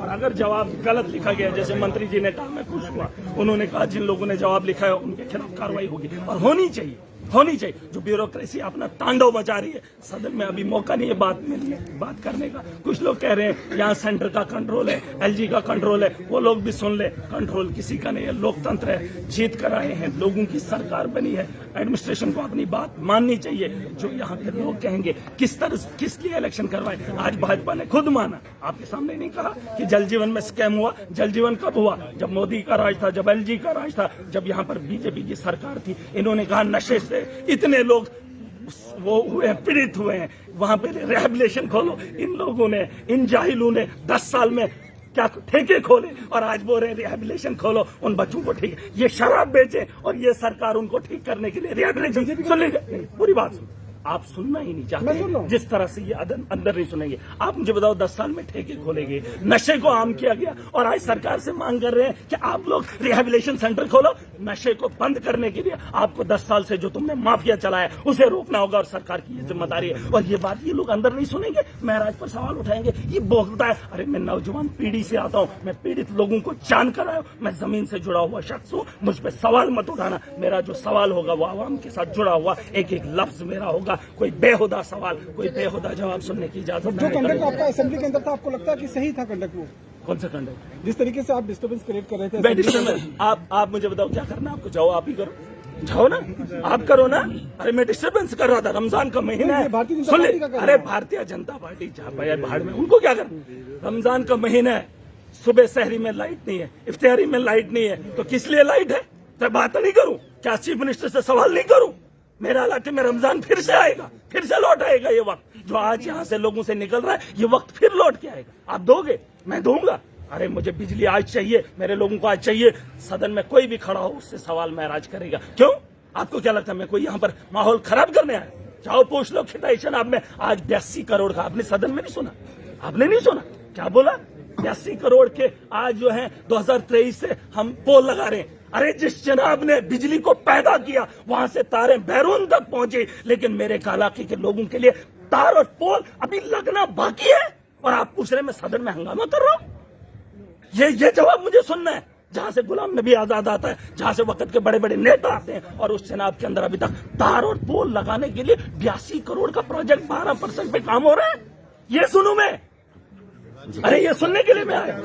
और अगर जवाब गलत लिखा गया, जैसे मंत्री जी ने कहा मैं खुश हुआ, उन्होंने कहा जिन लोगों ने जवाब लिखा है उनके खिलाफ कार्रवाई होगी और होनी चाहिए। जो ब्यूरोक्रेसी अपना तांडव मचा रही है, सदन में अभी मौका नहीं है बात करने का। कुछ लोग कह रहे हैं यहाँ सेंटर का कंट्रोल है, एलजी का कंट्रोल है, वो लोग भी सुन ले, कंट्रोल किसी का नहीं है, लोकतंत्र है, जीत कर आए हैं, लोगों की सरकार बनी है, एडमिनिस्ट्रेशन को अपनी बात माननी चाहिए। जो यहाँ के लोग कहेंगे किस लिए इलेक्शन करवाए, आज भाजपा ने खुद माना, आपके सामने नहीं कहा कि जल जीवन में स्कैम हुआ। जल जीवन कब हुआ? जब मोदी का राज था, जब एलजी का राज था, जब यहाँ पर बीजेपी की सरकार थी। इन्होंने कहा नशे से इतने लोग वो हुए हैं, पीड़ित हुए हैं, वहां पे रिहैबिलिटेशन खोलो। इन लोगों ने, इन जाहिलों ने 10 साल में क्या ठेके खोले और आज बोल रहे हैं रिहैबिलिटेशन खोलो, उन बच्चों को ठीक। ये शराब बेचे और ये सरकार उनको ठीक करने के लिए रिहैबिलिटेशन। सुन लीजिए पूरी बात सुन, आप सुनना ही नहीं चाहते, जिस तरह से ये अंदर नहीं सुनेंगे। आप मुझे बताओ 10 साल में ठेके खोलेंगे, नशे को आम किया गया और आज सरकार से मांग कर रहे हैं कि आप लोग रिहैबिलिटेशन सेंटर खोलो नशे को बंद करने के लिए। आपको 10 साल से जो तुमने माफिया चलाया उसे रोकना होगा और सरकार की ये जिम्मेदारी है। और ये बात ये लोग अंदर नहीं सुनेंगे, महराज पर सवाल उठाएंगे। ये बोलता है अरे मैं नौजवान पीढ़ी से आता हूँ, मैं पीड़ित लोगों को जान कर आया हूँ, मैं जमीन से जुड़ा हुआ शख्स हूँ, मुझ पर सवाल मत उठाना। मेरा जो सवाल होगा वो आवाम के साथ जुड़ा हुआ एक एक लफ्ज मेरा होगा। कोई बेहुदा सवाल, कोई बेहुदा जवाब सुनने की इजाजत जो कंडक्ट आपका असेंबली के अंदर था, आपको लगता है कि सही था कंडक्ट? वो कौन सा कंडक्ट? जिस तरीके से आप डिस्टर्बेंस क्रिएट कर रहे थे। आप मुझे बताओ क्या करना आपको? जाओ आप ही करो, जाओ ना, आप करो ना। अरे मैं डिस्टर्बेंस कर रहा था, रमजान का महीना है, सुन ले। अरे भारतीय जनता पार्टी भाड़ में, उनको क्या करना? रमजान का महीना है, सुबह सहरी में लाइट नहीं है, इफ्तियारी में लाइट नहीं है, तो किस लिए लाइट है? तो बात नहीं करूं क्या? चीफ मिनिस्टर से सवाल नहीं करूं? मेरा इलाके में रमजान फिर से आएगा, फिर से लौट आएगा। ये वक्त जो आज यहाँ से लोगों से निकल रहा है, ये वक्त फिर लौट के आएगा। आप दोगे? मैं दूंगा। अरे मुझे बिजली आज चाहिए, मेरे लोगों को आज चाहिए। सदन में कोई भी खड़ा हो उससे सवाल महराज करेगा। क्यों? आपको क्या लगता है मैं कोई यहाँ पर माहौल खराब करने आया? जाओ पूछ लो खिताई आप में आज 82 करोड़ का, आपने सदन में नहीं सुना? आपने नहीं सुना क्या बोला? 82 करोड़ के आज जो है 2023 से हम पोल लगा रहे हैं। अरे जिस जनाब ने बिजली को पैदा किया वहां से तारें बैरून तक पहुंची, लेकिन मेरे इलाके के लोगों के लिए तार और पोल अभी लगना बाकी है और आप पूछ रहे मैं सदन में हंगामा कर रहा हूं? ये जवाब मुझे सुनना है। जहां से गुलाम नबी आजाद आता है, जहां से वक्त के बड़े बड़े नेता आते हैं और उस जनाब के अंदर अभी तक तार और पोल लगाने के लिए 82 करोड़ का प्रोजेक्ट 12% पे काम हो रहा है। ये सुनूं मैं? अरे ये सुनने के लिए मैं आया।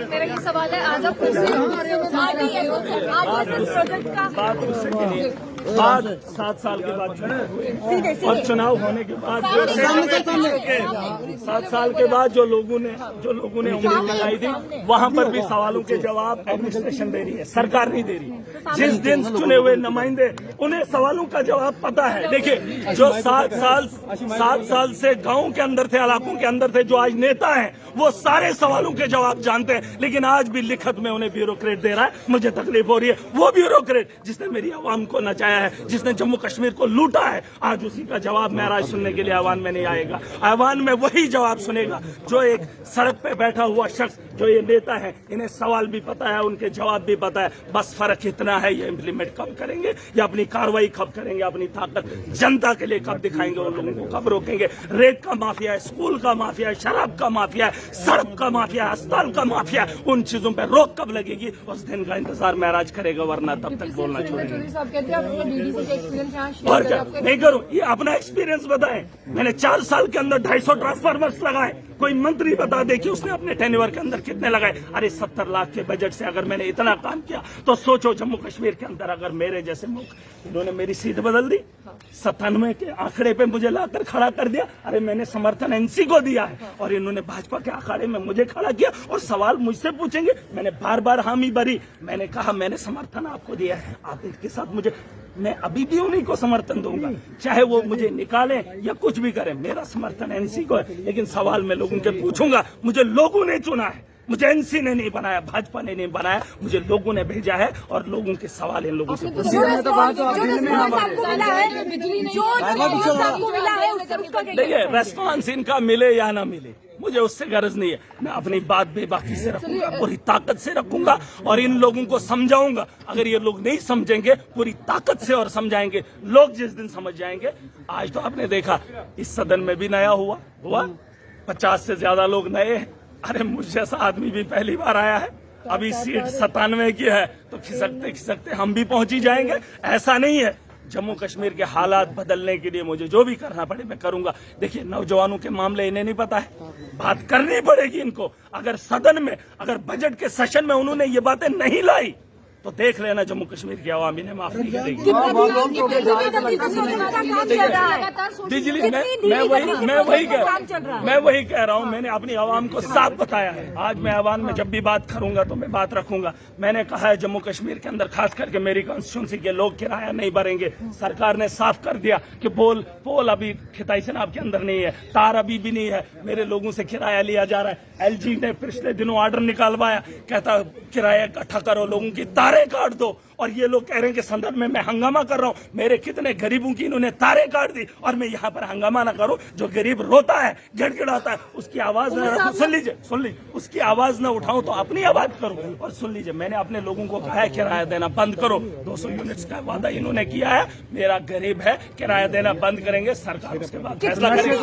मेरा ये सवाल है, आज आप बात उससे के लिए बाद 7 साल के बाद चुनाव हुए और चुनाव होने के बाद 7 साल के बाद जो लोगों ने उम्मीद लगाई थी, वहां पर भी सवालों के जवाब एडमिनिस्ट्रेशन दे रही है, सरकार नहीं दे रही। जिस दिन चुने हुए नुमाइंदे, उन्हें सवालों का जवाब पता है। देखिए जो 7 साल से गाँव के अंदर थे, इलाकों के अंदर थे, जो आज नेता हैं, वो सारे सवालों के जवाब जानते हैं, लेकिन आज भी लिखत में उन्हें ब्यूरोक्रेट दे रहा है। मुझे तकलीफ हो रही है। वो ब्यूरोक्रेट जिसने मेरी आवाम को नचाया है, जिसने जम्मू कश्मीर को लूटा है, आज उसी का जवाब महराज सुनने के लिए आवान में नहीं आएगा। आवान में वही जवाब सुनेगा जो एक सड़क पे बैठा हुआ शख्स, जो ये नेता है, इन्हें सवाल भी पता है, उनके जवाब भी पता है। बस फर्क इतना है, ये इम्प्लीमेंट कब करेंगे या अपनी कार्रवाई कब करेंगे, अपनी ताकत जनता के लिए कब दिखाएंगे, उन लोगों को कब रोकेंगे। रेत का माफिया है, स्कूल का माफिया है, शराब का माफिया है, सड़क का माफिया है, अस्पताल का माफिया है। उन चीजों पर रोक कब लगेगी, उस दिन का इंतजार महराज करेगा, वरना तब तक बोलना छोड़ेंगे। और क्या नहीं करूं? ये अपना एक्सपीरियंस बताएं। मैंने 4 साल के अंदर 250 ट्रांसफार्मर्स लगाए। कोई मंत्री बता दे कि उसने अपने टेन्योर के अंदर कितने लगाए। अरे 70 लाख के बजट से अगर मैंने इतना काम किया तो सोचो जम्मू कश्मीर के अंदर अगर मेरे जैसे इन्होंने मेरी सीट बदल दी, 97 के आंकड़े पे मुझे लाकर खड़ा कर दिया। अरे मैंने समर्थन एनसी को दिया है और इन्होंने भाजपा के अखाड़े में मुझे खड़ा किया और सवाल मुझसे पूछेंगे। मैंने बार बार हामी भरी, मैंने कहा मैंने समर्थन आपको दिया है, आप इनके साथ मुझे, मैं अभी भी उन्हीं को समर्थन दूंगा, चाहे वो मुझे निकालें या कुछ भी करें। मेरा समर्थन एनसी को है, लेकिन सवाल मैं लोगों के पूछूंगा। मुझे लोगों ने चुना है, मुझे एनसी ने नहीं बनाया, भाजपा ने नहीं बनाया, मुझे लोगों ने भेजा है और लोगों के सवाल इन लोगों से देखिए। रेस्पॉन्स इनका मिले या ना मिले, मुझे उससे गर्ज नहीं है। मैं अपनी बात बेबाकी से रखूंगा, पूरी ताकत से रखूंगा और इन लोगों को समझाऊंगा। अगर ये लोग नहीं समझेंगे, पूरी ताकत से और समझाएंगे। लोग जिस दिन समझ जाएंगे, आज तो आपने देखा इस सदन में भी नया हुआ 50 से ज्यादा लोग नए हैं। अरे मुझ जैसा आदमी भी पहली बार आया है। अभी सीट 97 की है तो खिसकते खिसकते हम भी पहुंच ही जाएंगे। ऐसा नहीं है। जम्मू कश्मीर के हालात बदलने के लिए मुझे जो भी करना पड़े मैं करूंगा। देखिए, नौजवानों के मामले इन्हें नहीं पता है, बात करनी पड़ेगी इनको। अगर सदन में, अगर बजट के सेशन में उन्होंने ये बातें नहीं लाई तो देख लेना जम्मू कश्मीर की आवाम इन्हें माफ नहीं करेगी। बिजली मैं वही कह रहा हूँ। मैंने अपनी आवाम को साफ बताया है। आज मैं आवाम में जब भी बात करूंगा तो मैं बात रखूंगा। मैंने कहा है जम्मू कश्मीर के अंदर खास करके मेरी कॉन्स्टिट्यूंसी के लोग किराया नहीं भरेंगे। सरकार ने साफ कर दिया कि पोल अभी खिताई सेनाब के अंदर नहीं है, तार अभी भी नहीं है। मेरे लोगों से किराया लिया जा रहा है। LG ने पिछले दिनों ऑर्डर निकालवाया, कहता किराया इकट्ठा करो, लोगों की तारें काट दो। और ये लोग कह रहे हैं कि संदर्भ में मैं हंगामा कर रहा हूं। मेरे कितने गरीबों की इन्होंने तारें काट दी और मैं यहाँ पर हंगामा ना करूं। जो गरीब रोता है, गिड़गिड़ाता है, उसकी आवाज न सुन लीजिए, उसकी आवाज न उठाऊं तो अपनी आवाज करूं। और सुन लीजिए, मैंने अपने लोगों को कहा है किराया देना बंद करो। 200 यूनिट्स का वादा इन्होंने किया है। मेरा गरीब है, किराया देना बंद करेंगे। सरकार उसके बाद फैसला करेगी।